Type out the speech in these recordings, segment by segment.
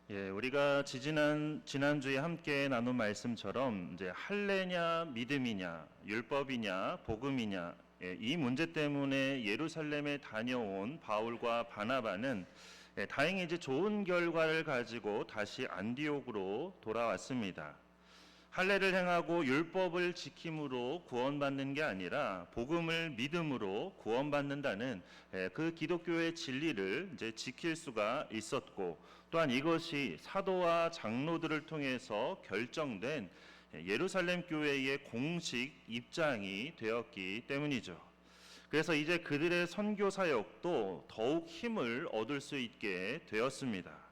우리가 지난주에 함께 나눈 말씀처럼 이제 할례냐 믿음이냐 율법이냐 복음이냐 이 문제 때문에 예루살렘에 다녀온 바울과 바나바는 다행히 이제 좋은 결과를 가지고 다시 안디옥으로 돌아왔습니다. 할례를 행하고 율법을 지킴으로 구원받는 게 아니라 복음을 믿음으로 구원받는다는 그 기독교의 진리를 이제 지킬 수가 있었고, 또한 이것이 사도와 장로들을 통해서 결정된 예루살렘 교회의 공식 입장이 되었기 때문이죠. 그래서 이제 그들의 선교 사역도 더욱 힘을 얻을 수 있게 되었습니다.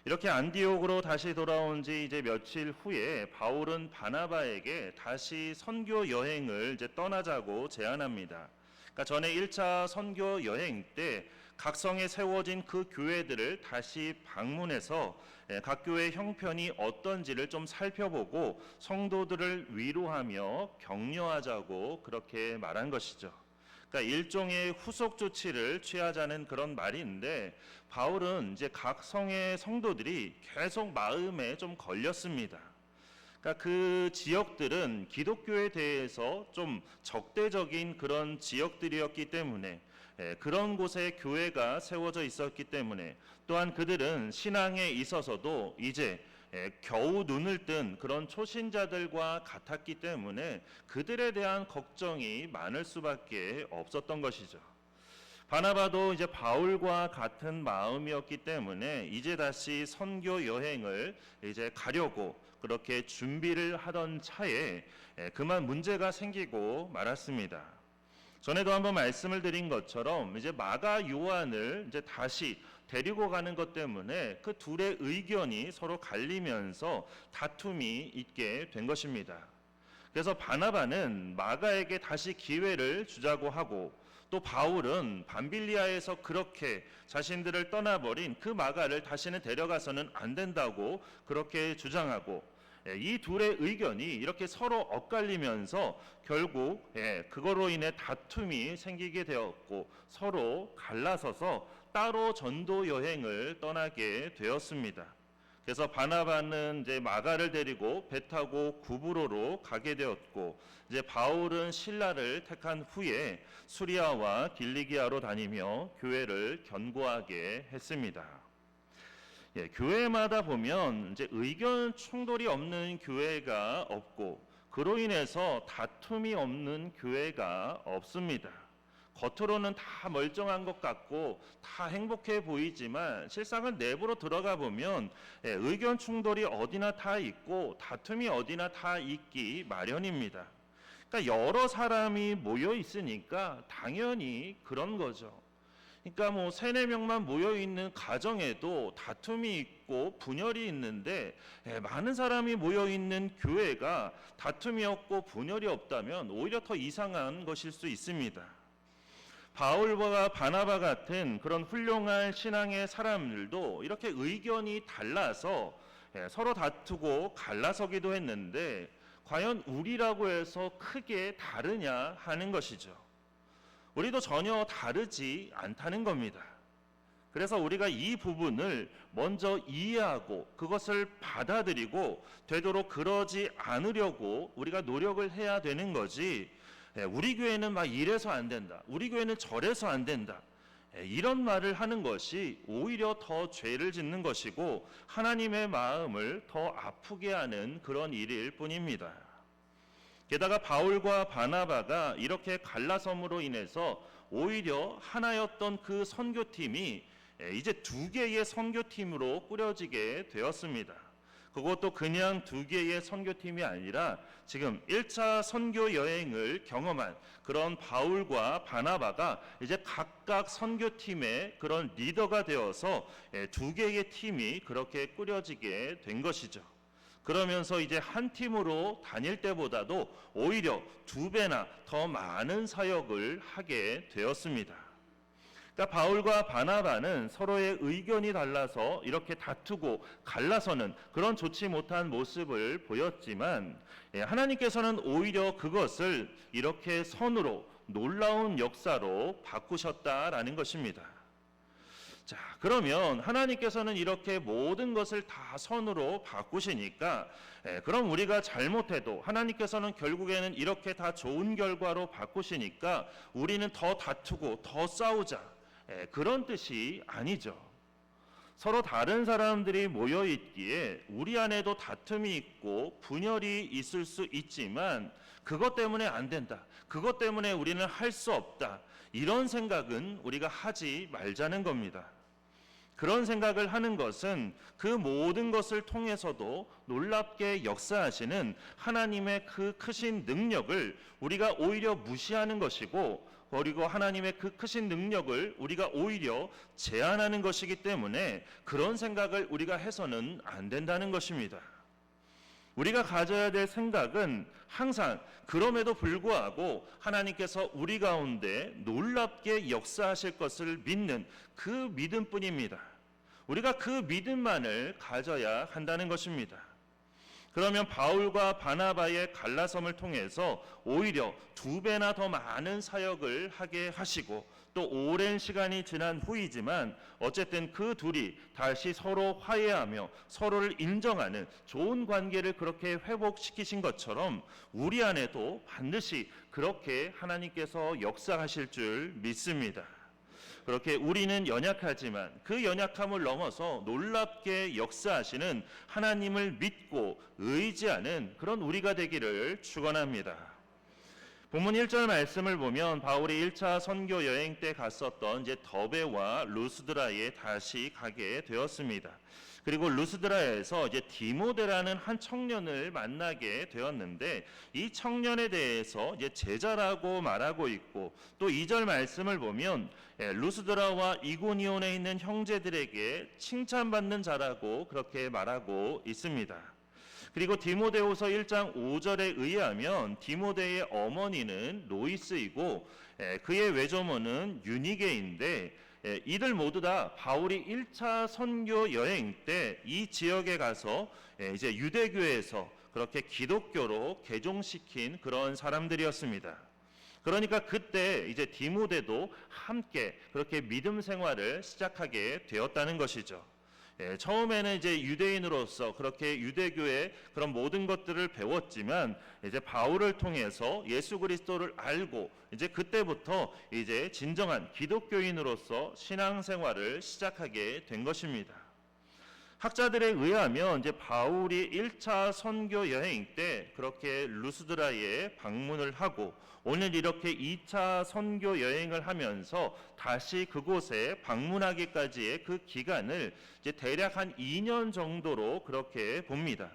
이렇게 안디옥으로 다시 돌아온 지 이제 며칠 후에 바울은 바나바에게 다시 선교 여행을 이제 떠나자고 제안합니다. 그러니까 전에 1차 선교 여행 때 각 성에 세워진 그 교회들을 다시 방문해서 각 교회 형편이 어떤지를 좀 살펴보고 성도들을 위로하며 격려하자고 그렇게 말한 것이죠. 그러니까 일종의 후속 조치를 취하자는 그런 말인데, 바울은 이제 각 성의 성도들이 계속 마음에 좀 걸렸습니다. 그러니까 그 지역들은 기독교에 대해서 좀 적대적인 그런 지역들이었기 때문에, 그런 곳에 교회가 세워져 있었기 때문에, 또한 그들은 신앙에 있어서도 이제 겨우 눈을 뜬 그런 초신자들과 같았기 때문에 그들에 대한 걱정이 많을 수밖에 없었던 것이죠. 바나바도 이제 바울과 같은 마음이었기 때문에 이제 다시 선교 여행을 이제 가려고 그렇게 준비를 하던 차에 그만 문제가 생기고 말았습니다. 전에도 한번 말씀을 드린 것처럼 이제 마가 요한을 이제 다시 데리고 가는 것 때문에 그 둘의 의견이 서로 갈리면서 다툼이 있게 된 것입니다. 그래서 바나바는 마가에게 다시 기회를 주자고 하고, 또 바울은 밤빌리아에서 그렇게 자신들을 떠나버린 그 마가를 다시는 데려가서는 안 된다고 그렇게 주장하고, 이 둘의 의견이 이렇게 서로 엇갈리면서 결국 그거로 인해 다툼이 생기게 되었고, 서로 갈라서서 따로 전도 여행을 떠나게 되었습니다. 그래서 바나바는 이제 마가를 데리고 배 타고 구브로로 가게 되었고, 이제 바울은 실라를 택한 후에 수리아와 길리기아로 다니며 교회를 견고하게 했습니다. 교회마다 보면 이제 의견 충돌이 없는 교회가 없고, 그로 인해서 다툼이 없는 교회가 없습니다. 겉으로는 다 멀쩡한 것 같고 다 행복해 보이지만 실상은 내부로 들어가 보면 의견 충돌이 어디나 다 있고 다툼이 어디나 다 있기 마련입니다. 그러니까 여러 사람이 모여 있으니까 당연히 그런 거죠. 그러니까 뭐 3-4명만 모여 있는 가정에도 다툼이 있고 분열이 있는데, 많은 사람이 모여 있는 교회가 다툼이 없고 분열이 없다면 오히려 더 이상한 것일 수 있습니다. 바울과 바나바 같은 그런 훌륭한 신앙의 사람들도 이렇게 의견이 달라서 서로 다투고 갈라서기도 했는데, 과연 우리라고 해서 크게 다르냐 하는 것이죠. 우리도 전혀 다르지 않다는 겁니다. 그래서 우리가 이 부분을 먼저 이해하고 그것을 받아들이고 되도록 그러지 않으려고 우리가 노력을 해야 되는 거지, 우리 교회는 막 이래서 안 된다, 우리 교회는 저래서 안 된다, 이런 말을 하는 것이 오히려 더 죄를 짓는 것이고 하나님의 마음을 더 아프게 하는 그런 일일 뿐입니다. 게다가 바울과 바나바가 이렇게 갈라섬으로 인해서 오히려 하나였던 그 선교팀이 이제 2개의 선교팀으로 꾸려지게 되었습니다. 그것도 그냥 2개의 선교팀이 아니라 지금 1차 선교 여행을 경험한 그런 바울과 바나바가 이제 각각 선교팀의 그런 리더가 되어서 2개의 팀이 그렇게 꾸려지게 된 것이죠. 그러면서 이제 한 팀으로 다닐 때보다도 오히려 2배나 더 많은 사역을 하게 되었습니다. 그러니까 바울과 바나바는 서로의 의견이 달라서 이렇게 다투고 갈라서는 그런 좋지 못한 모습을 보였지만, 하나님께서는 오히려 그것을 이렇게 선으로 놀라운 역사로 바꾸셨다라는 것입니다. 자, 그러면 하나님께서는 이렇게 모든 것을 다 선으로 바꾸시니까 그럼 우리가 잘못해도 하나님께서는 결국에는 이렇게 다 좋은 결과로 바꾸시니까 우리는 더 다투고 더 싸우자, 그런 뜻이 아니죠. 서로 다른 사람들이 모여 있기에 우리 안에도 다툼이 있고 분열이 있을 수 있지만 그것 때문에 안 된다, 그것 때문에 우리는 할 수 없다, 이런 생각은 우리가 하지 말자는 겁니다. 그런 생각을 하는 것은 그 모든 것을 통해서도 놀랍게 역사하시는 하나님의 그 크신 능력을 우리가 오히려 무시하는 것이고, 그리고 하나님의 그 크신 능력을 우리가 오히려 제한하는 것이기 때문에 그런 생각을 우리가 해서는 안 된다는 것입니다. 우리가 가져야 될 생각은 항상 그럼에도 불구하고 하나님께서 우리 가운데 놀랍게 역사하실 것을 믿는 그 믿음뿐입니다. 우리가 그 믿음만을 가져야 한다는 것입니다. 그러면 바울과 바나바의 갈라섬을 통해서 오히려 2배나 더 많은 사역을 하게 하시고, 또 오랜 시간이 지난 후이지만 어쨌든 그 둘이 다시 서로 화해하며 서로를 인정하는 좋은 관계를 그렇게 회복시키신 것처럼 우리 안에도 반드시 그렇게 하나님께서 역사하실 줄 믿습니다. 그렇게 우리는 연약하지만 그 연약함을 넘어서 놀랍게 역사하시는 하나님을 믿고 의지하는 그런 우리가 되기를 축원합니다. 본문 1절 말씀을 보면 바울이 1차 선교 여행 때 갔었던 이제 더베와 루스드라에 다시 가게 되었습니다. 그리고 루스드라에서 이제 디모데라는 한 청년을 만나게 되었는데, 이 청년에 대해서 이제 제자라고 말하고 있고, 또 2절 말씀을 보면 루스드라와 이고니온에 있는 형제들에게 칭찬받는 자라고 그렇게 말하고 있습니다. 그리고 디모데후서 1장 5절에 의하면 디모데의 어머니는 로이스이고 그의 외조모는 유니게인데, 이들 모두 다 바울이 1차 선교 여행 때 이 지역에 가서 이제 유대교에서 그렇게 기독교로 개종시킨 그런 사람들이었습니다. 그러니까 그때 이제 디모데도 함께 그렇게 믿음 생활을 시작하게 되었다는 것이죠. 처음에는 이제 유대인으로서 그렇게 유대교의 그런 모든 것들을 배웠지만 이제 바울을 통해서 예수 그리스도를 알고 이제 그때부터 이제 진정한 기독교인으로서 신앙생활을 시작하게 된 것입니다. 학자들에 의하면 이제 바울이 1차 선교 여행 때 그렇게 루스드라에 방문을 하고 오늘 이렇게 2차 선교 여행을 하면서 다시 그곳에 방문하기까지의 그 기간을 이제 대략 한 2년 정도로 그렇게 봅니다.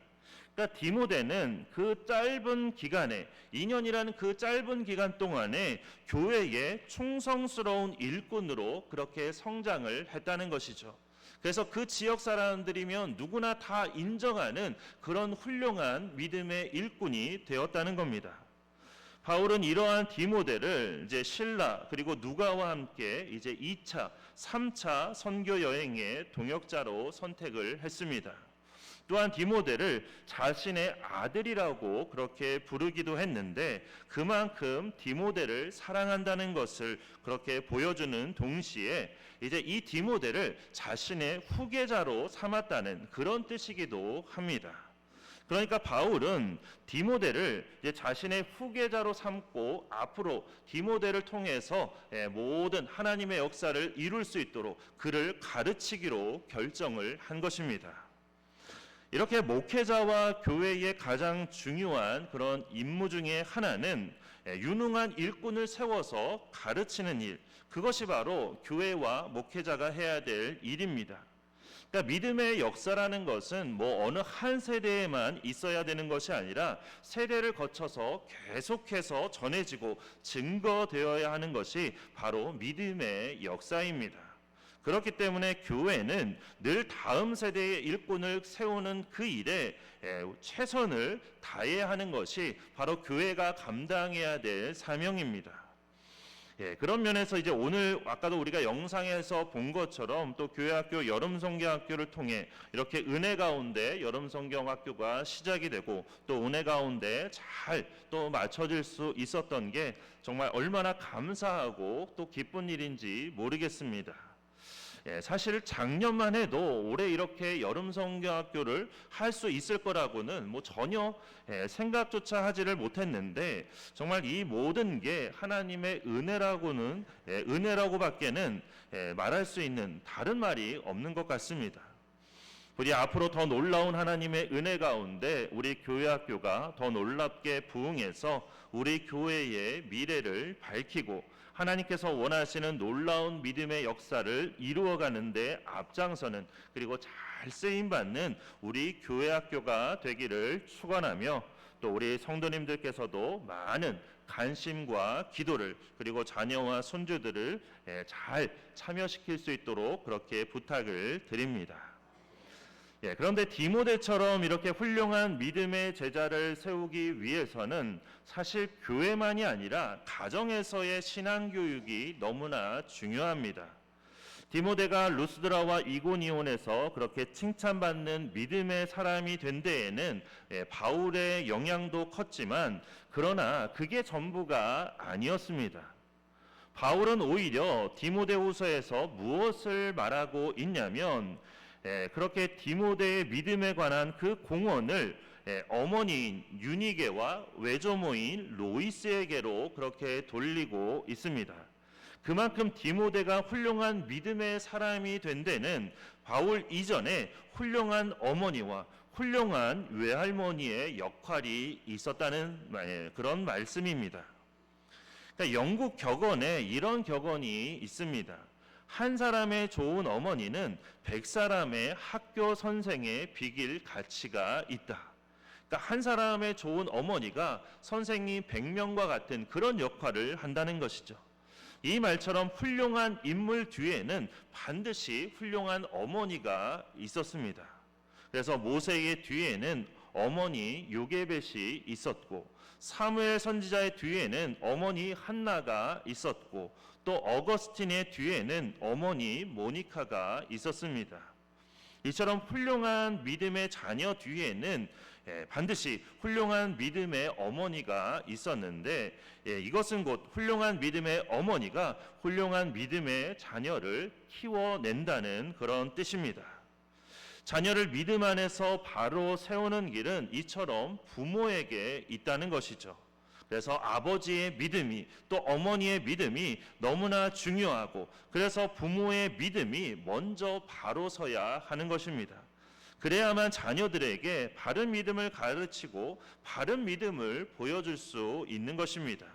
그러니까 디모데는 그 짧은 기간에 2년이라는 그 짧은 기간 동안에 교회의 충성스러운 일꾼으로 그렇게 성장을 했다는 것이죠. 그래서 그 지역 사람들이면 누구나 다 인정하는 그런 훌륭한 믿음의 일꾼이 되었다는 겁니다. 바울은 이러한 디모데를 이제 실라 그리고 누가와 함께 이제 2차, 3차 선교 여행의 동역자로 선택을 했습니다. 또한 디모데를 자신의 아들이라고 그렇게 부르기도 했는데, 그만큼 디모데를 사랑한다는 것을 그렇게 보여주는 동시에 이제 이 디모데를 자신의 후계자로 삼았다는 그런 뜻이기도 합니다. 그러니까 바울은 디모데를 이제 자신의 후계자로 삼고 앞으로 디모데를 통해서 모든 하나님의 역사를 이룰 수 있도록 그를 가르치기로 결정을 한 것입니다. 이렇게 목회자와 교회의 가장 중요한 그런 임무 중에 하나는 유능한 일꾼을 세워서 가르치는 일, 그것이 바로 교회와 목회자가 해야 될 일입니다. 그러니까 믿음의 역사라는 것은 뭐 어느 한 세대에만 있어야 되는 것이 아니라 세대를 거쳐서 계속해서 전해지고 증거되어야 하는 것이 바로 믿음의 역사입니다. 그렇기 때문에 교회는 늘 다음 세대의 일꾼을 세우는 그 일에 최선을 다해야 하는 것이 바로 교회가 감당해야 될 사명입니다. 그런 면에서 이제 오늘 아까도 우리가 영상에서 본 것처럼 또 교회학교 여름성경학교를 통해 이렇게 은혜 가운데 여름성경학교가 시작이 되고 또 은혜 가운데 잘 또 맞춰질 수 있었던 게 정말 얼마나 감사하고 또 기쁜 일인지 모르겠습니다. 사실 작년만 해도 올해 이렇게 여름 성경학교를 할 수 있을 거라고는 뭐 전혀 생각조차 하지를 못했는데, 정말 이 모든 게 하나님의 은혜라고는 은혜라고밖에는 말할 수 있는 다른 말이 없는 것 같습니다. 우리 앞으로 더 놀라운 하나님의 은혜 가운데 우리 교회학교가 더 놀랍게 부흥해서 우리 교회의 미래를 밝히고 하나님께서 원하시는 놀라운 믿음의 역사를 이루어가는 데 앞장서는, 그리고 잘 쓰임받는 우리 교회학교가 되기를 축원하며, 또 우리 성도님들께서도 많은 관심과 기도를, 그리고 자녀와 손주들을 잘 참여시킬 수 있도록 그렇게 부탁을 드립니다. 그런데 디모데처럼 이렇게 훌륭한 믿음의 제자를 세우기 위해서는 사실 교회만이 아니라 가정에서의 신앙교육이 너무나 중요합니다. 디모데가 루스드라와 이고니온에서 그렇게 칭찬받는 믿음의 사람이 된 데에는 바울의 영향도 컸지만, 그러나 그게 전부가 아니었습니다. 바울은 오히려 디모데후서에서 무엇을 말하고 있냐면, 그렇게 디모데의 믿음에 관한 그 공헌을 어머니인 유니게와 외조모인 로이스에게로 그렇게 돌리고 있습니다. 그만큼 디모데가 훌륭한 믿음의 사람이 된 데는 바울 이전에 훌륭한 어머니와 훌륭한 외할머니의 역할이 있었다는 그런 말씀입니다. 그러니까 영국 격언에 이런 격언이 있습니다. 한 사람의 좋은 어머니는 100사람의 학교 선생에 비길 가치가 있다. 그러니까 한 사람의 좋은 어머니가 선생님 100명과 같은 그런 역할을 한다는 것이죠. 이 말처럼 훌륭한 인물 뒤에는 반드시 훌륭한 어머니가 있었습니다. 그래서 모세의 뒤에는 어머니 요게벳이 있었고, 사무엘 선지자의 뒤에는 어머니 한나가 있었고, 또 어거스틴의 뒤에는 어머니 모니카가 있었습니다. 이처럼 훌륭한 믿음의 자녀 뒤에는 반드시 훌륭한 믿음의 어머니가 있었는데, 이것은 곧 훌륭한 믿음의 어머니가 훌륭한 믿음의 자녀를 키워낸다는 그런 뜻입니다. 자녀를 믿음 안에서 바로 세우는 길은 이처럼 부모에게 있다는 것이죠. 그래서 아버지의 믿음이, 또 어머니의 믿음이 너무나 중요하고, 그래서 부모의 믿음이 먼저 바로 서야 하는 것입니다. 그래야만 자녀들에게 바른 믿음을 가르치고 바른 믿음을 보여줄 수 있는 것입니다.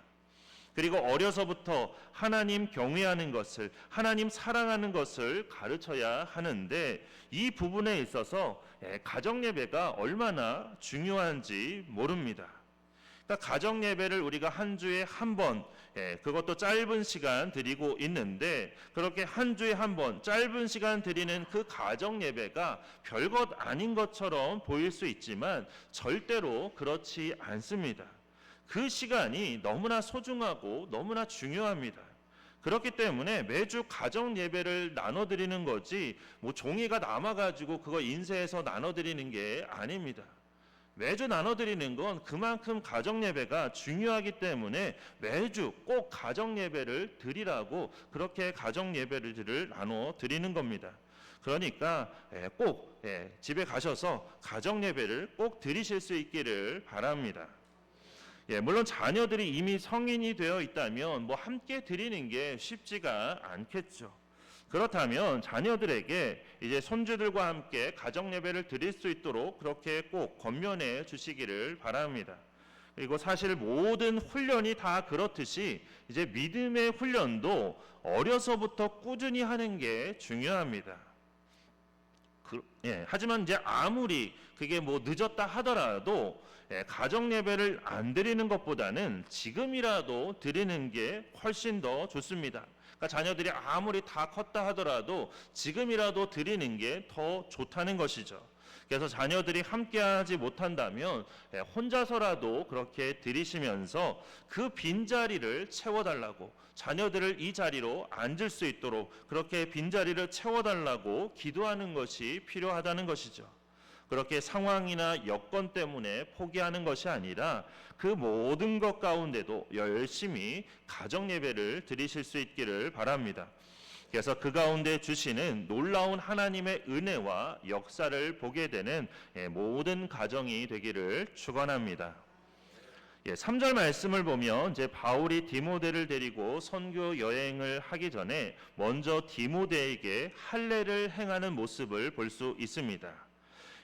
그리고 어려서부터 하나님 경외하는 것을, 하나님 사랑하는 것을 가르쳐야 하는데, 이 부분에 있어서 가정예배가 얼마나 중요한지 모릅니다. 그러니까 가정예배를 우리가 한 주에 한 번, 그것도 짧은 시간 드리고 있는데, 그렇게 한 주에 한 번 짧은 시간 드리는 그 가정예배가 별것 아닌 것처럼 보일 수 있지만 절대로 그렇지 않습니다. 그 시간이 너무나 소중하고 너무나 중요합니다. 그렇기 때문에 매주 가정 예배를 나눠드리는 거지, 뭐 종이가 남아가지고 그거 인쇄해서 나눠드리는 게 아닙니다. 매주 나눠드리는 건 그만큼 가정 예배가 중요하기 때문에 매주 꼭 가정 예배를 드리라고 그렇게 가정 예배를 나눠드리는 겁니다. 그러니까 꼭 집에 가셔서 가정 예배를 꼭 드리실 수 있기를 바랍니다. 물론 자녀들이 이미 성인이 되어 있다면 뭐 함께 드리는 게 쉽지가 않겠죠. 그렇다면 자녀들에게 이제 손주들과 함께 가정 예배를 드릴 수 있도록 그렇게 꼭 권면해 주시기를 바랍니다. 그리고 사실 모든 훈련이 다 그렇듯이 이제 믿음의 훈련도 어려서부터 꾸준히 하는 게 중요합니다. 하지만 이제 아무리 그게 뭐 늦었다 하더라도 가정 예배를 안 드리는 것보다는 지금이라도 드리는 게 훨씬 더 좋습니다. 그러니까 자녀들이 아무리 다 컸다 하더라도 지금이라도 드리는 게 더 좋다는 것이죠. 그래서 자녀들이 함께하지 못한다면 혼자서라도 그렇게 드리시면서 그 빈자리를 채워달라고, 자녀들을 이 자리로 앉을 수 있도록 그렇게 빈자리를 채워달라고 기도하는 것이 필요하다는 것이죠. 그렇게 상황이나 여건 때문에 포기하는 것이 아니라 그 모든 것 가운데도 열심히 가정 예배를 드리실 수 있기를 바랍니다. 그래서 그 가운데 주시는 놀라운 하나님의 은혜와 역사를 보게 되는 모든 가정이 되기를 축원합니다. 3절 말씀을 보면 이제 바울이 디모데를 데리고 선교 여행을 하기 전에 먼저 디모데에게 할례를 행하는 모습을 볼 수 있습니다.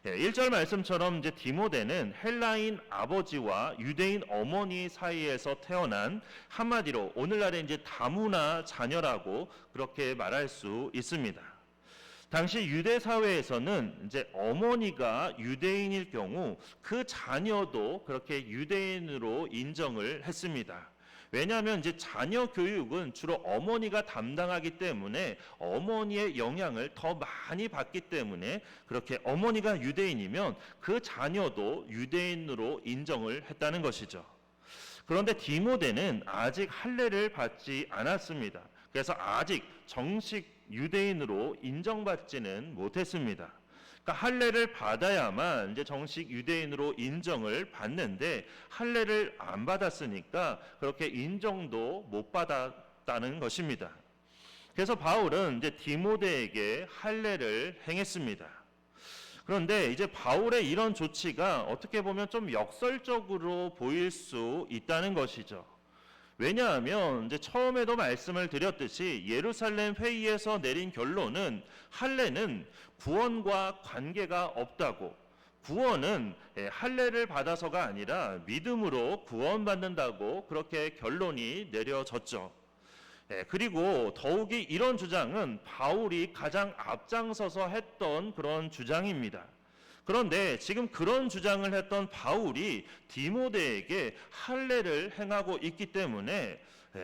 1절 말씀처럼 이제 디모데는 헬라인 아버지와 유대인 어머니 사이에서 태어난, 한마디로 오늘날의 이제 다문화 자녀라고 그렇게 말할 수 있습니다. 당시 유대 사회에서는 이제 어머니가 유대인일 경우 그 자녀도 그렇게 유대인으로 인정을 했습니다. 왜냐하면 이제 자녀 교육은 주로 어머니가 담당하기 때문에 어머니의 영향을 더 많이 받기 때문에 그렇게 어머니가 유대인이면 그 자녀도 유대인으로 인정을 했다는 것이죠. 그런데 디모데는 아직 할례를 받지 않았습니다. 그래서 아직 정식 유대인으로 인정받지는 못했습니다. 그러니까 할례를 받아야만 이제 정식 유대인으로 인정을 받는데 할례를 안 받았으니까 그렇게 인정도 못 받았다는 것입니다. 그래서 바울은 이제 디모데에게 할례를 행했습니다. 그런데 이제 바울의 이런 조치가 어떻게 보면 좀 역설적으로 보일 수 있다는 것이죠. 왜냐하면 이제 처음에도 말씀을 드렸듯이 예루살렘 회의에서 내린 결론은 할례는 구원과 관계가 없다고, 구원은 할례를 받아서가 아니라 믿음으로 구원받는다고 그렇게 결론이 내려졌죠. 그리고 더욱이 이런 주장은 바울이 가장 앞장서서 했던 그런 주장입니다. 그런데 지금 그런 주장을 했던 바울이 디모데에게 할례를 행하고 있기 때문에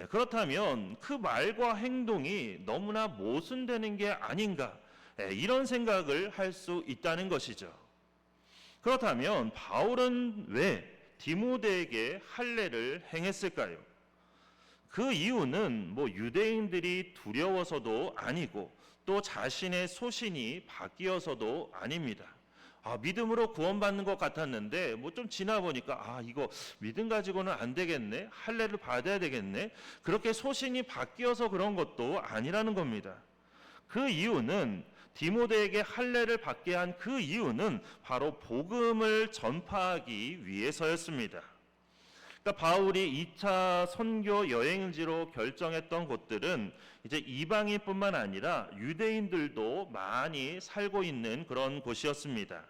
그렇다면 그 말과 행동이 너무나 모순되는 게 아닌가, 이런 생각을 할 수 있다는 것이죠. 그렇다면 바울은 왜 디모데에게 할례를 행했을까요? 그 이유는 유대인들이 두려워서도 아니고 또 자신의 소신이 바뀌어서도 아닙니다. 믿음으로 구원받는 것 같았는데 좀 지나 보니까 이거 믿음 가지고는 안 되겠네, 할례를 받아야 되겠네, 그렇게 소신이 바뀌어서 그런 것도 아니라는 겁니다. 그 이유는, 디모데에게 할례를 받게 한 그 이유는 바로 복음을 전파하기 위해서였습니다. 그러니까 바울이 2차 선교 여행지로 결정했던 곳들은 이제 이방인뿐만 아니라 유대인들도 많이 살고 있는 그런 곳이었습니다.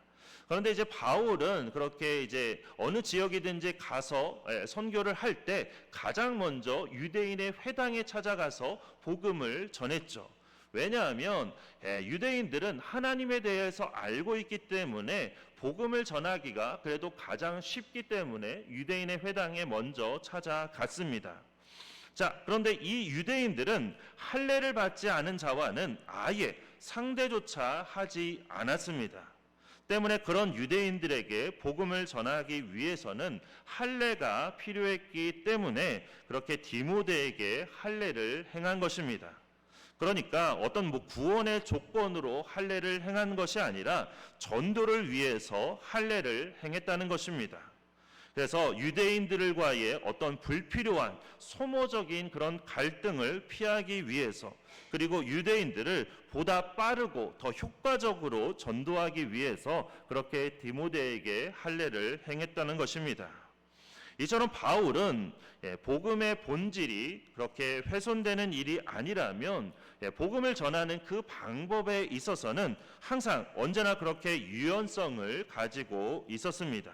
그런데 이제 바울은 그렇게 이제 어느 지역이든지 가서 선교를 할 때 가장 먼저 유대인의 회당에 찾아가서 복음을 전했죠. 왜냐하면 유대인들은 하나님에 대해서 알고 있기 때문에 복음을 전하기가 그래도 가장 쉽기 때문에 유대인의 회당에 먼저 찾아갔습니다. 자, 그런데 이 유대인들은 할례를 받지 않은 자와는 아예 상대조차 하지 않았습니다. 때문에 그런 유대인들에게 복음을 전하기 위해서는 할례가 필요했기 때문에 그렇게 디모데에게 할례를 행한 것입니다. 그러니까 어떤 구원의 조건으로 할례를 행한 것이 아니라 전도를 위해서 할례를 행했다는 것입니다. 그래서 유대인들과의 어떤 불필요한 소모적인 그런 갈등을 피하기 위해서, 그리고 유대인들을 보다 빠르고 더 효과적으로 전도하기 위해서 그렇게 디모데에게 할례를 행했다는 것입니다. 이처럼 바울은 복음의 본질이 그렇게 훼손되는 일이 아니라면 복음을 전하는 그 방법에 있어서는 항상 언제나 그렇게 유연성을 가지고 있었습니다.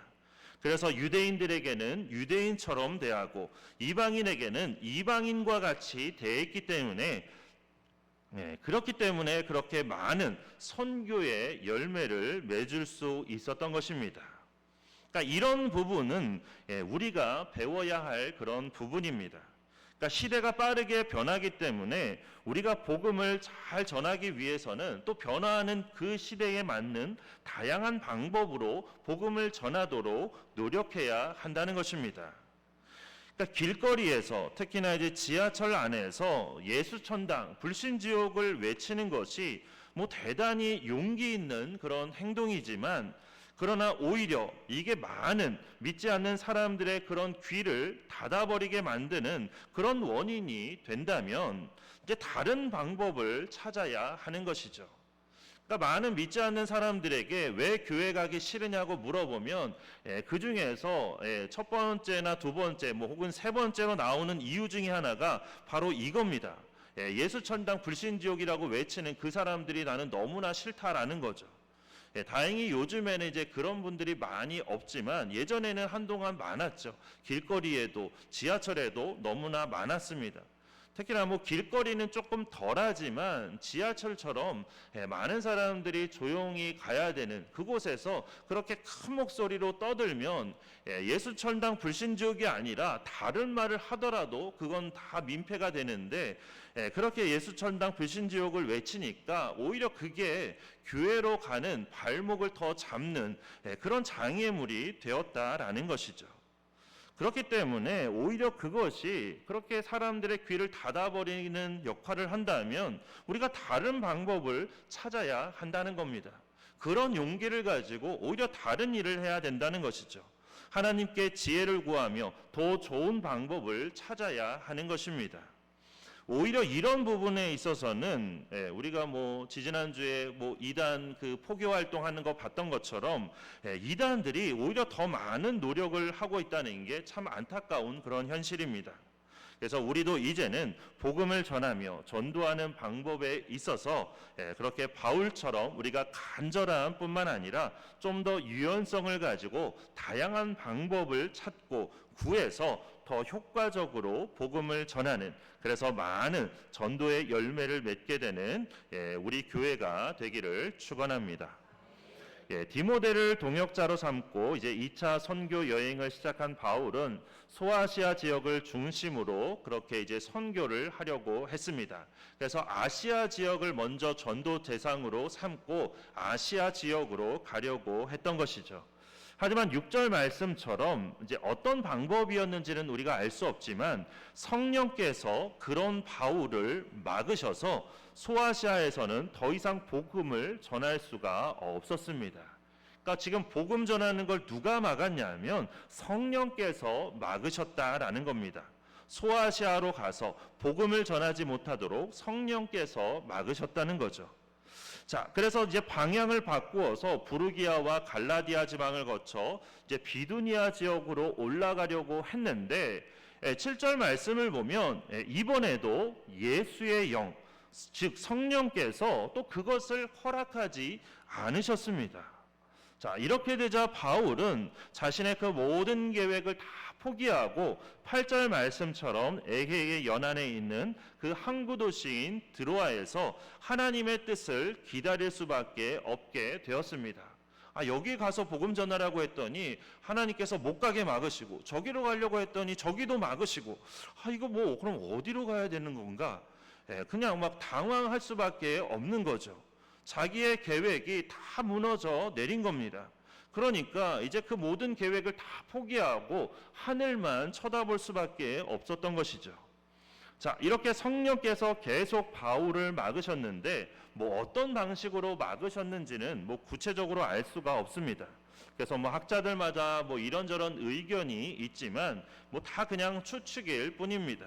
그래서 유대인들에게는 유대인처럼 대하고 이방인에게는 이방인과 같이 대했기 때문에 그렇기 때문에 그렇게 많은 선교의 열매를 맺을 수 있었던 것입니다. 그러니까 이런 부분은 우리가 배워야 할 그런 부분입니다. 그러니까 시대가 빠르게 변하기 때문에 우리가 복음을 잘 전하기 위해서는 또 변화하는 그 시대에 맞는 다양한 방법으로 복음을 전하도록 노력해야 한다는 것입니다. 그러니까 길거리에서, 특히나 이제 지하철 안에서 예수천당, 불신지옥을 외치는 것이 대단히 용기 있는 그런 행동이지만 그러나 오히려 이게 많은 믿지 않는 사람들의 그런 귀를 닫아버리게 만드는 그런 원인이 된다면 이제 다른 방법을 찾아야 하는 것이죠. 그러니까 많은 믿지 않는 사람들에게 왜 교회 가기 싫으냐고 물어보면 그 중에서 첫 번째나 두 번째 혹은 세 번째로 나오는 이유 중에 하나가 바로 이겁니다. 예수 천당 불신 지옥이라고 외치는 그 사람들이 나는 너무나 싫다라는 거죠. 다행히 요즘에는 이제 그런 분들이 많이 없지만 예전에는 한동안 많았죠. 길거리에도 지하철에도 너무나 많았습니다. 특히나 길거리는 조금 덜하지만 지하철처럼 많은 사람들이 조용히 가야 되는 그곳에서 그렇게 큰 목소리로 떠들면 예수천당 불신지옥이 아니라 다른 말을 하더라도 그건 다 민폐가 되는데 그렇게 예수천당 불신지옥을 외치니까 오히려 그게 교회로 가는 발목을 더 잡는 그런 장애물이 되었다라는 것이죠. 그렇기 때문에 오히려 그것이 그렇게 사람들의 귀를 닫아버리는 역할을 한다면 우리가 다른 방법을 찾아야 한다는 겁니다. 그런 용기를 가지고 오히려 다른 일을 해야 된다는 것이죠. 하나님께 지혜를 구하며 더 좋은 방법을 찾아야 하는 것입니다. 오히려 이런 부분에 있어서는 우리가 지지난주에 이단 그 포교 활동하는 거 봤던 것처럼 이단들이 오히려 더 많은 노력을 하고 있다는 게 참 안타까운 그런 현실입니다. 그래서 우리도 이제는 복음을 전하며 전도하는 방법에 있어서 그렇게 바울처럼 우리가 간절함 뿐만 아니라 좀 더 유연성을 가지고 다양한 방법을 찾고 구해서 더 효과적으로 복음을 전하는, 그래서 많은 전도의 열매를 맺게 되는 우리 교회가 되기를 축원합니다. 디모데를 동역자로 삼고 이제 2차 선교 여행을 시작한 바울은 소아시아 지역을 중심으로 그렇게 이제 선교를 하려고 했습니다. 그래서 아시아 지역을 먼저 전도 대상으로 삼고 아시아 지역으로 가려고 했던 것이죠. 하지만 6절 말씀처럼 이제 어떤 방법이었는지는 우리가 알 수 없지만 성령께서 그런 바울을 막으셔서 소아시아에서는 더 이상 복음을 전할 수가 없었습니다. 그러니까 지금 복음 전하는 걸 누가 막았냐면 성령께서 막으셨다라는 겁니다. 소아시아로 가서 복음을 전하지 못하도록 성령께서 막으셨다는 거죠. 자, 그래서 이제 방향을 바꾸어서 부르기아와 갈라디아 지방을 거쳐 이제 비두니아 지역으로 올라가려고 했는데 7절 말씀을 보면 이번에도 예수의 영, 즉 성령께서 또 그것을 허락하지 않으셨습니다. 자, 이렇게 되자 바울은 자신의 그 모든 계획을 다 포기하고 8절 말씀처럼 에게의 연안에 있는 그 항구 도시인 드로아에서 하나님의 뜻을 기다릴 수밖에 없게 되었습니다. 여기 가서 복음 전하라고 했더니 하나님께서 못 가게 막으시고, 저기로 가려고 했더니 저기도 막으시고, 이거 그럼 어디로 가야 되는 건가? 그냥 막 당황할 수밖에 없는 거죠. 자기의 계획이 다 무너져 내린 겁니다. 그러니까 이제 그 모든 계획을 다 포기하고 하늘만 쳐다볼 수밖에 없었던 것이죠. 자, 이렇게 성령께서 계속 바울을 막으셨는데 어떤 방식으로 막으셨는지는 구체적으로 알 수가 없습니다. 그래서 학자들마다 이런저런 의견이 있지만 다 그냥 추측일 뿐입니다.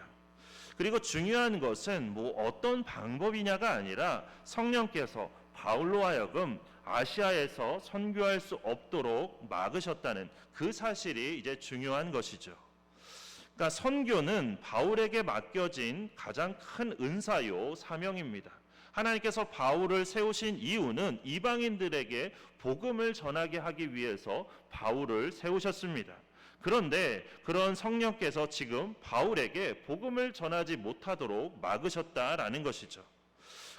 그리고 중요한 것은 어떤 방법이냐가 아니라 성령께서 바울로 하여금 아시아에서 선교할 수 없도록 막으셨다는 그 사실이 이제 중요한 것이죠. 그러니까 선교는 바울에게 맡겨진 가장 큰 은사요 사명입니다. 하나님께서 바울을 세우신 이유는 이방인들에게 복음을 전하게 하기 위해서 바울을 세우셨습니다. 그런데 그런 성령께서 지금 바울에게 복음을 전하지 못하도록 막으셨다라는 것이죠.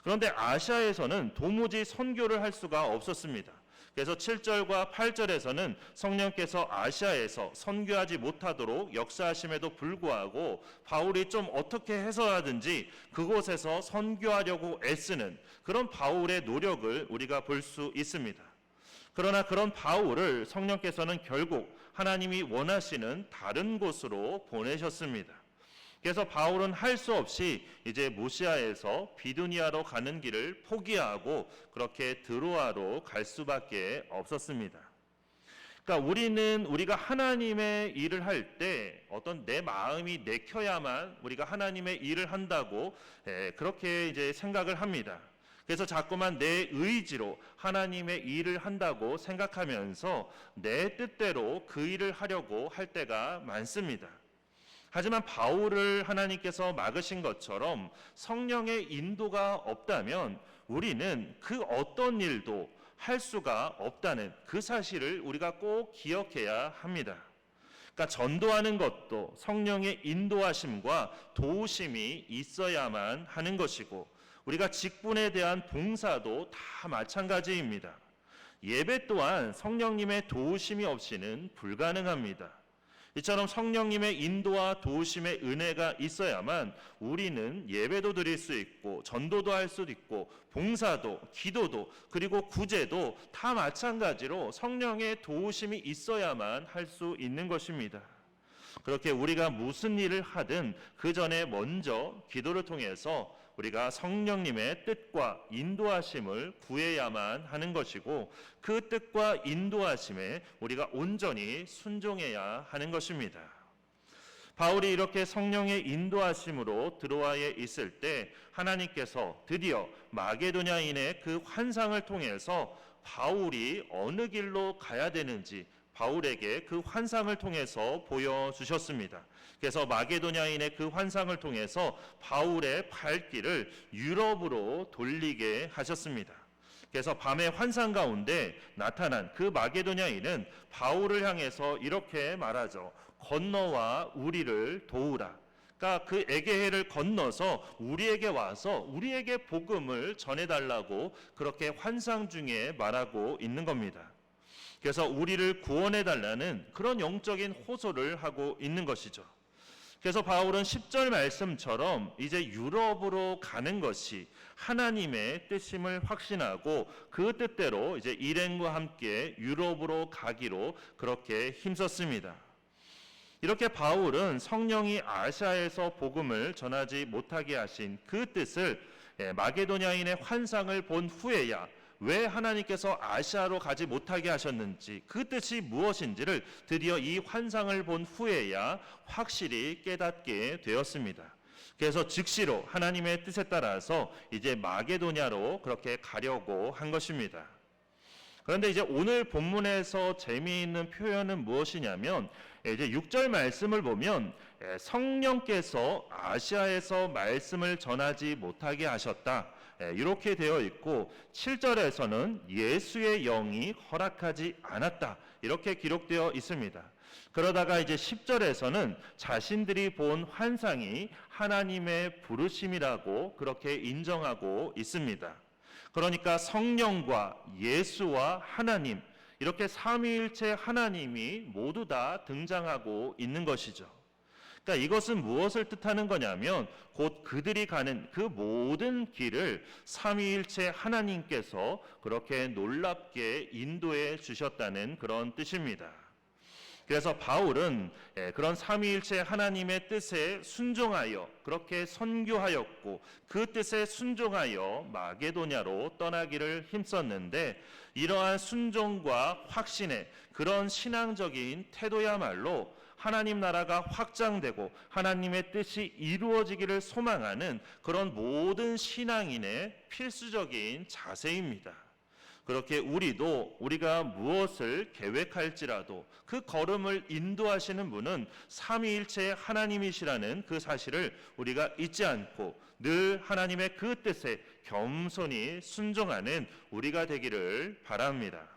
그런데 아시아에서는 도무지 선교를 할 수가 없었습니다. 그래서 7절과 8절에서는 성령께서 아시아에서 선교하지 못하도록 역사하심에도 불구하고 바울이 좀 어떻게 해서라든지 그곳에서 선교하려고 애쓰는 그런 바울의 노력을 우리가 볼 수 있습니다. 그러나 그런 바울을 성령께서는 결국 하나님이 원하시는 다른 곳으로 보내셨습니다. 그래서 바울은 할 수 없이 이제 무시아에서 비두니아로 가는 길을 포기하고 그렇게 드로아로 갈 수밖에 없었습니다. 그러니까 우리가 하나님의 일을 할 때 어떤 내 마음이 내켜야만 우리가 하나님의 일을 한다고 그렇게 이제 생각을 합니다. 그래서 자꾸만 내 의지로 하나님의 일을 한다고 생각하면서 내 뜻대로 그 일을 하려고 할 때가 많습니다. 하지만 바울을 하나님께서 막으신 것처럼 성령의 인도가 없다면 우리는 그 어떤 일도 할 수가 없다는 그 사실을 우리가 꼭 기억해야 합니다. 그러니까 전도하는 것도 성령의 인도하심과 도우심이 있어야만 하는 것이고, 우리가 직분에 대한 봉사도 다 마찬가지입니다. 예배 또한 성령님의 도우심이 없이는 불가능합니다. 이처럼 성령님의 인도와 도우심의 은혜가 있어야만 우리는 예배도 드릴 수 있고 전도도 할 수도 있고 봉사도 기도도 그리고 구제도 다 마찬가지로 성령의 도우심이 있어야만 할 수 있는 것입니다. 그렇게 우리가 무슨 일을 하든 그 전에 먼저 기도를 통해서 우리가 성령님의 뜻과 인도하심을 구해야만 하는 것이고, 그 뜻과 인도하심에 우리가 온전히 순종해야 하는 것입니다. 바울이 이렇게 성령의 인도하심으로 드로아에 있을 때 하나님께서 드디어 마게도냐인의 그 환상을 통해서 바울이 어느 길로 가야 되는지 바울에게 그 환상을 통해서 보여주셨습니다. 그래서 마게도냐인의 그 환상을 통해서 바울의 발길을 유럽으로 돌리게 하셨습니다. 그래서 밤의 환상 가운데 나타난 그 마게도냐인은 바울을 향해서 이렇게 말하죠. 건너와 우리를 도우라. 그러니까 그 에게해를 건너서 우리에게 와서 우리에게 복음을 전해달라고 그렇게 환상 중에 말하고 있는 겁니다. 그래서 우리를 구원해달라는 그런 영적인 호소를 하고 있는 것이죠. 그래서 바울은 10절 말씀처럼 이제 유럽으로 가는 것이 하나님의 뜻임을 확신하고 그 뜻대로 이제 일행과 함께 유럽으로 가기로 그렇게 힘썼습니다. 이렇게 바울은 성령이 아시아에서 복음을 전하지 못하게 하신 그 뜻을 마게도냐인의 환상을 본 후에야 왜 하나님께서 아시아로 가지 못하게 하셨는지, 그 뜻이 무엇인지를 드디어 이 환상을 본 후에야 확실히 깨닫게 되었습니다. 그래서 즉시로 하나님의 뜻에 따라서 이제 마게도냐로 그렇게 가려고 한 것입니다. 그런데 이제 오늘 본문에서 재미있는 표현은 무엇이냐면, 이제 6절 말씀을 보면 성령께서 아시아에서 말씀을 전하지 못하게 하셨다, 이렇게 되어 있고, 7절에서는 예수의 영이 허락하지 않았다, 이렇게 기록되어 있습니다. 그러다가 이제 10절에서는 자신들이 본 환상이 하나님의 부르심이라고 그렇게 인정하고 있습니다. 그러니까 성령과 예수와 하나님, 이렇게 삼위일체 하나님이 모두 다 등장하고 있는 것이죠. 그러니까 이것은 무엇을 뜻하는 거냐면, 곧 그들이 가는 그 모든 길을 삼위일체 하나님께서 그렇게 놀랍게 인도해 주셨다는 그런 뜻입니다. 그래서 바울은 그런 삼위일체 하나님의 뜻에 순종하여 그렇게 선교하였고, 그 뜻에 순종하여 마게도냐로 떠나기를 힘썼는데, 이러한 순종과 확신의 그런 신앙적인 태도야말로 하나님 나라가 확장되고 하나님의 뜻이 이루어지기를 소망하는 그런 모든 신앙인의 필수적인 자세입니다. 그렇게 우리가 무엇을 계획할지라도 그 걸음을 인도하시는 분은 삼위일체의 하나님이시라는 그 사실을 우리가 잊지 않고 늘 하나님의 그 뜻에 겸손히 순종하는 우리가 되기를 바랍니다.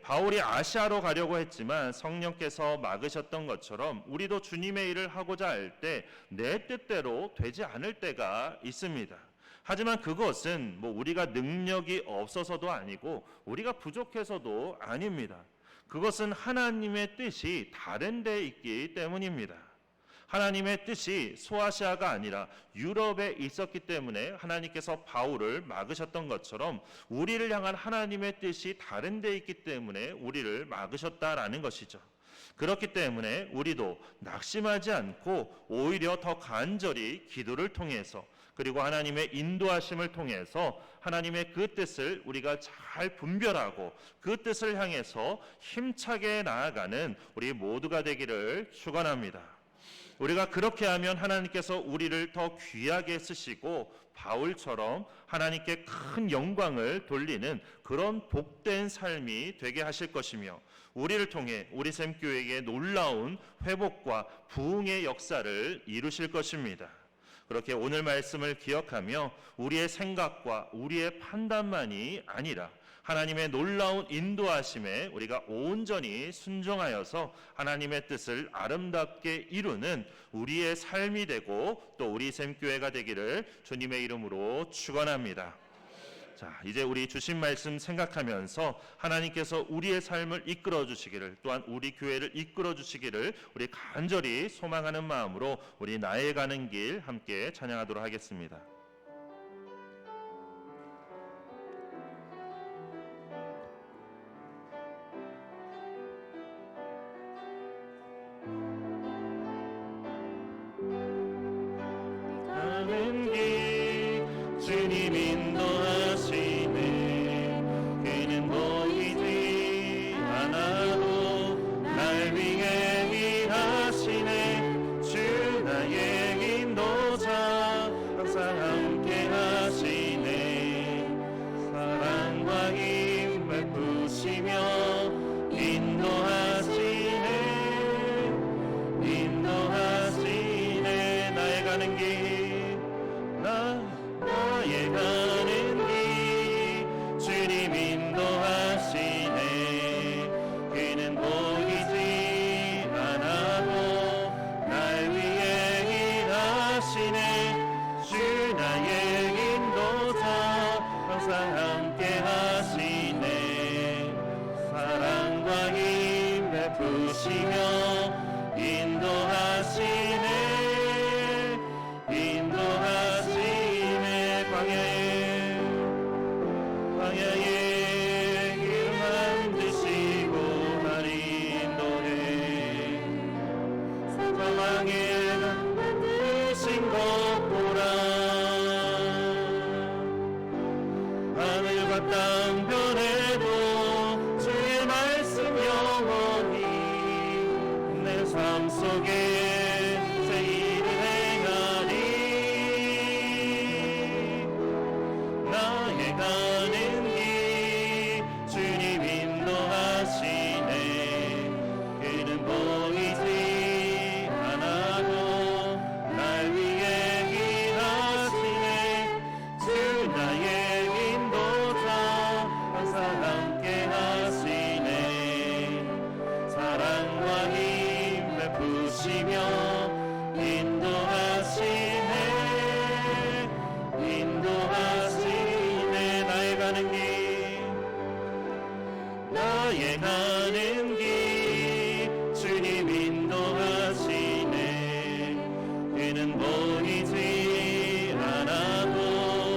바울이 아시아로 가려고 했지만 성령께서 막으셨던 것처럼 우리도 주님의 일을 하고자 할 때 내 뜻대로 되지 않을 때가 있습니다. 하지만 그것은 우리가 능력이 없어서도 아니고 우리가 부족해서도 아닙니다. 그것은 하나님의 뜻이 다른 데 있기 때문입니다. 하나님의 뜻이 소아시아가 아니라 유럽에 있었기 때문에 하나님께서 바울을 막으셨던 것처럼 우리를 향한 하나님의 뜻이 다른 데 있기 때문에 우리를 막으셨다라는 것이죠. 그렇기 때문에 우리도 낙심하지 않고 오히려 더 간절히 기도를 통해서 그리고 하나님의 인도하심을 통해서 하나님의 그 뜻을 우리가 잘 분별하고 그 뜻을 향해서 힘차게 나아가는 우리 모두가 되기를 축원합니다. 우리가 그렇게 하면 하나님께서 우리를 더 귀하게 쓰시고 바울처럼 하나님께 큰 영광을 돌리는 그런 복된 삶이 되게 하실 것이며, 우리를 통해 우리 샘교회에 놀라운 회복과 부흥의 역사를 이루실 것입니다. 그렇게 오늘 말씀을 기억하며 우리의 생각과 우리의 판단만이 아니라 하나님의 놀라운 인도하심에 우리가 온전히 순종하여서 하나님의 뜻을 아름답게 이루는 우리의 삶이 되고 또 우리 샘교회가 되기를 주님의 이름으로 축원합니다. 자, 이제 우리 주신 말씀 생각하면서 하나님께서 우리의 삶을 이끌어 주시기를, 또한 우리 교회를 이끌어 주시기를 우리 간절히 소망하는 마음으로 우리 나의 가는 길 함께 찬양하도록 하겠습니다. 가는 길 주님 인도하시네. 그는 보이지 않아도 날 위해 일하시네. 주 나의 인도자 항상 함께 하시네. 사랑과 힘 베푸시며 인도하시네. 인도하시네. 나의 가는 길 나의 가는 길 주님 인도하시네. 그는 보이지 않아도 날 위해 일하시네. 주 나의 인도자 항상 함께 하시네. 사랑과 힘 베푸시며 인도하시네. 광야에 길 만드시고 날 인도해. 사방에 만드신 것 보라. 하늘과 땅 변해도 주의 말씀 영원히 내 삶 속에 나의 가는 길 주님 인도하시네. 그는 보이지 않아도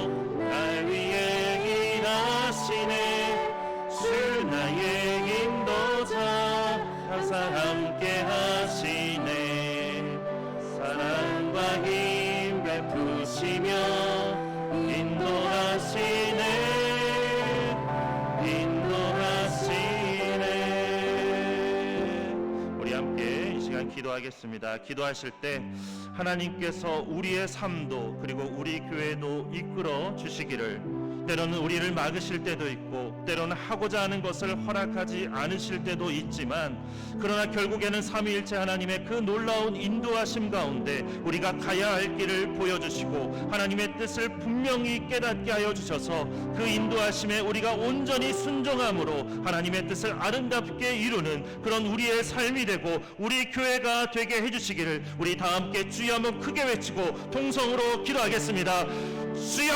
날 위해 일하시네. 주 나의 인도자 항상 함께 하시네. 사랑과 힘 베푸시며 인도하시네. 기도하겠습니다. 기도하실 때 하나님께서 우리의 삶도 그리고 우리 교회도 이끌어 주시기를, 때로는 우리를 막으실 때도 있고 때로는 하고자 하는 것을 허락하지 않으실 때도 있지만, 그러나 결국에는 삼위일체 하나님의 그 놀라운 인도하심 가운데 우리가 가야 할 길을 보여주시고 하나님의 뜻을 분명히 깨닫게 하여 주셔서 그 인도하심에 우리가 온전히 순종함으로 하나님의 뜻을 아름답게 이루는 그런 우리의 삶이 되고 우리 교회가 되게 해주시기를 우리 다 함께 주여 한번 크게 외치고 동성으로 기도하겠습니다. 주여!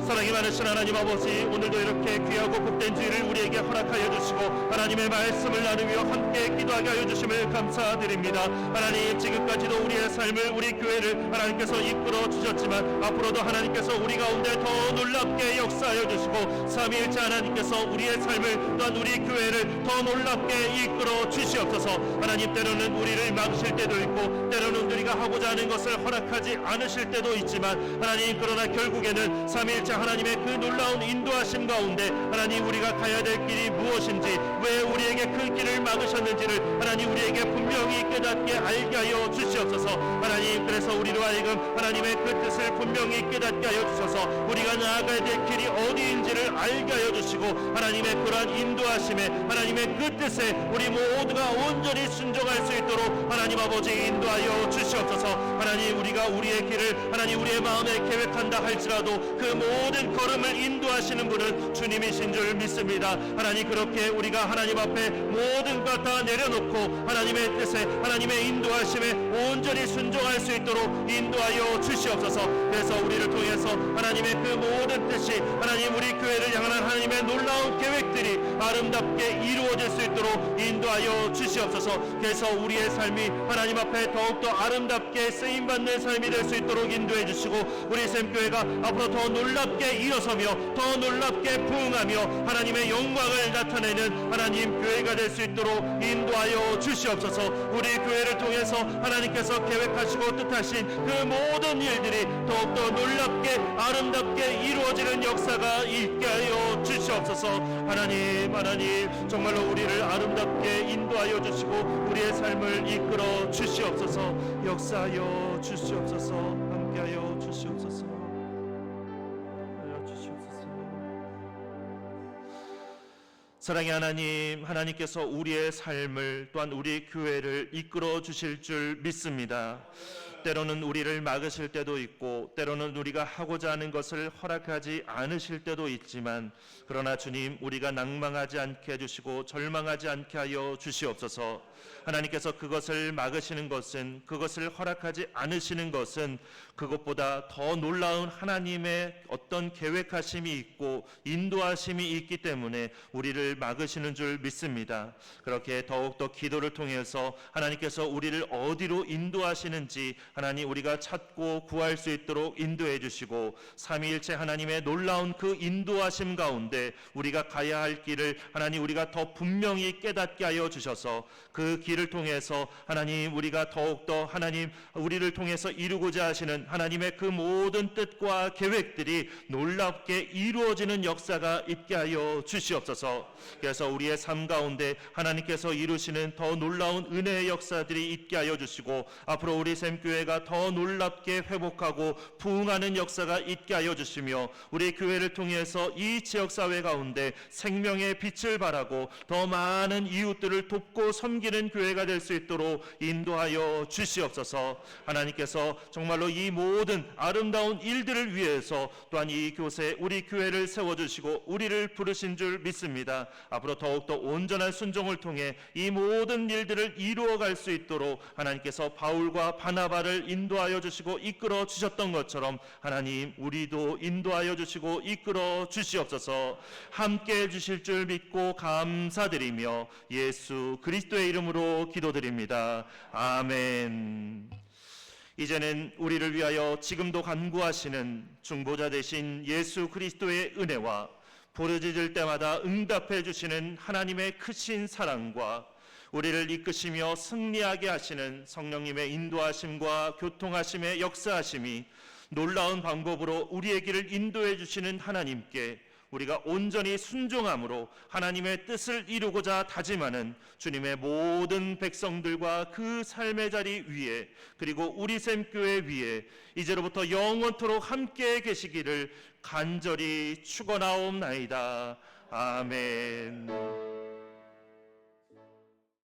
사랑의 사랑이 많으신 하나님 아버지, 오늘도 이렇게 귀하고 복된 주일을 우리에게 허락하여 주시고 하나님의 말씀을 나누며 함께 기도하게 하여 주심을 감사드립니다. 하나님, 지금까지도 우리의 삶을, 우리 교회를 하나님께서 이끌어 주셨지만 앞으로도 하나님께서 우리 가운데 더 놀랍게 역사하여 주시고 삼위일체 하나님께서 우리의 삶을, 또한 우리 교회를 더 놀랍게 이끌어 주시옵소서. 하나님, 때로는 우리를 막으실 때도 있고 때로는 우리가 하고자 하는 것을 허락하지 않으실 때도 있지만 하나님, 그러나 결국에는 삼위일체 하나님의 그 놀라운 인도하심 가운데 하나님, 우리가 가야 될 길이 무엇인지, 왜 우리에게 그 길을 막으셨는지를 하나님 우리에게 분명히 깨닫게 알게 하여 주시옵소서. 하나님, 그래서 우리로 하여금 하나님의 그 뜻을 분명히 깨닫게 하여 주셔서 우리가 나아가야 될 길이 어디인지를 알게 하여 주시고 하나님의 그러한 인도하심에, 하나님의 그 뜻에 우리 모두가 온전히 순종할 수 있도록 하나님 아버지 인도하여 주시옵소서. 하나님, 우리가 우리의 길을 하나님 우리의 마음에 계획한다 할지라도 그 모든 걸음을 인도하시는 분은 주님이신 줄 믿습니다. 하나님, 그렇게 우리가 하나님 앞에 모든 것 다 내려놓고 하나님의 뜻에, 하나님의 인도하심에 온전히 순종할 수 있도록 인도하여 주시옵소서. 그래서 우리를 통해서 하나님의 그 모든 뜻이, 하나님 우리 교회를 향한 하나님의 놀라운 계획들이 아름답게 이루어질 수 있도록 인도하여 주시옵소서. 그래서 우리의 삶이 하나님 앞에 더욱더 아름답게 쓰임받는 삶이 될 수 있도록 인도해 주시고 우리 샘교회가 앞으로 더 놀랍게 일어서며 더 놀랍게 부응하며 하나님의 영광을 나타내는 하나님 교회가 될 수 있도록 인도하여 주시옵소서. 우리 교회를 통해서 하나님께서 계획하시고 뜻하신 그 모든 일들이 더욱더 놀랍게 아름답게 이루어지는 역사가 있게 하여 주시옵소서. 하나님, 정말로 우리를 아름답게 인도하여 주시고 우리의 삶을 이끌어 주시옵소서. 역사하여 주시옵소서. 함께하여 주시옵소서. 사랑의 하나님, 하나님께서 우리의 삶을, 또한 우리 교회를 이끌어 주실 줄 믿습니다. 때로는 우리를 막으실 때도 있고 때로는 우리가 하고자 하는 것을 허락하지 않으실 때도 있지만, 그러나 주님, 우리가 낭망하지 않게 해주시고 절망하지 않게 하여 주시옵소서. 하나님께서 그것을 막으시는 것은, 그것을 허락하지 않으시는 것은 그것보다 더 놀라운 하나님의 어떤 계획하심이 있고 인도하심이 있기 때문에 우리를 막으시는 줄 믿습니다. 그렇게 더욱더 기도를 통해서 하나님께서 우리를 어디로 인도하시는지 하나님 우리가 찾고 구할 수 있도록 인도해 주시고, 삼위일체 하나님의 놀라운 그 인도하심 가운데 우리가 가야 할 길을 하나님 우리가 더 분명히 깨닫게 하여 주셔서 그 길을 통해서 하나님 우리가 더욱더 하나님 우리를 통해서 이루고자 하시는 하나님의 그 모든 뜻과 계획들이 놀랍게 이루어지는 역사가 있게 하여 주시옵소서. 그래서 우리의 삶 가운데 하나님께서 이루시는 더 놀라운 은혜의 역사들이 있게 하여 주시고, 앞으로 우리 샘교회가 더 놀랍게 회복하고 부흥하는 역사가 있게 하여 주시며, 우리 교회를 통해서 이 지역사회 가운데 생명의 빛을 발하고 더 많은 이웃들을 돕고 섬기는 교회가 될 수 있도록 인도하여 주시옵소서. 하나님께서 정말로 이 모든 아름다운 일들을 위해서 또한 이 곳에 우리 교회를 세워주시고 우리를 부르신 줄 믿습니다. 앞으로 더욱더 온전한 순종을 통해 이 모든 일들을 이루어갈 수 있도록 하나님께서 바울과 바나바를 인도하여 주시고 이끌어 주셨던 것처럼 하나님 우리도 인도하여 주시고 이끌어 주시옵소서. 함께 해주실 줄 믿고 감사드리며 예수 그리스도의 이름으로 기도드립니다. 아멘. 이제는 우리를 위하여 지금도 간구하시는 중보자 되신 예수 그리스도의 은혜와 부르짖을 때마다 응답해 주시는 하나님의 크신 사랑과 우리를 이끄시며 승리하게 하시는 성령님의 인도하심과 교통하심의 역사하심이 놀라운 방법으로 우리의 길을 인도해 주시는 하나님께 우리가 온전히 순종함으로 하나님의 뜻을 이루고자 다짐하는 주님의 모든 백성들과 그 삶의 자리 위에, 그리고 우리 샘교회 위에 이제로부터 영원토록 함께 계시기를 간절히 축원하옵나이다. 아멘.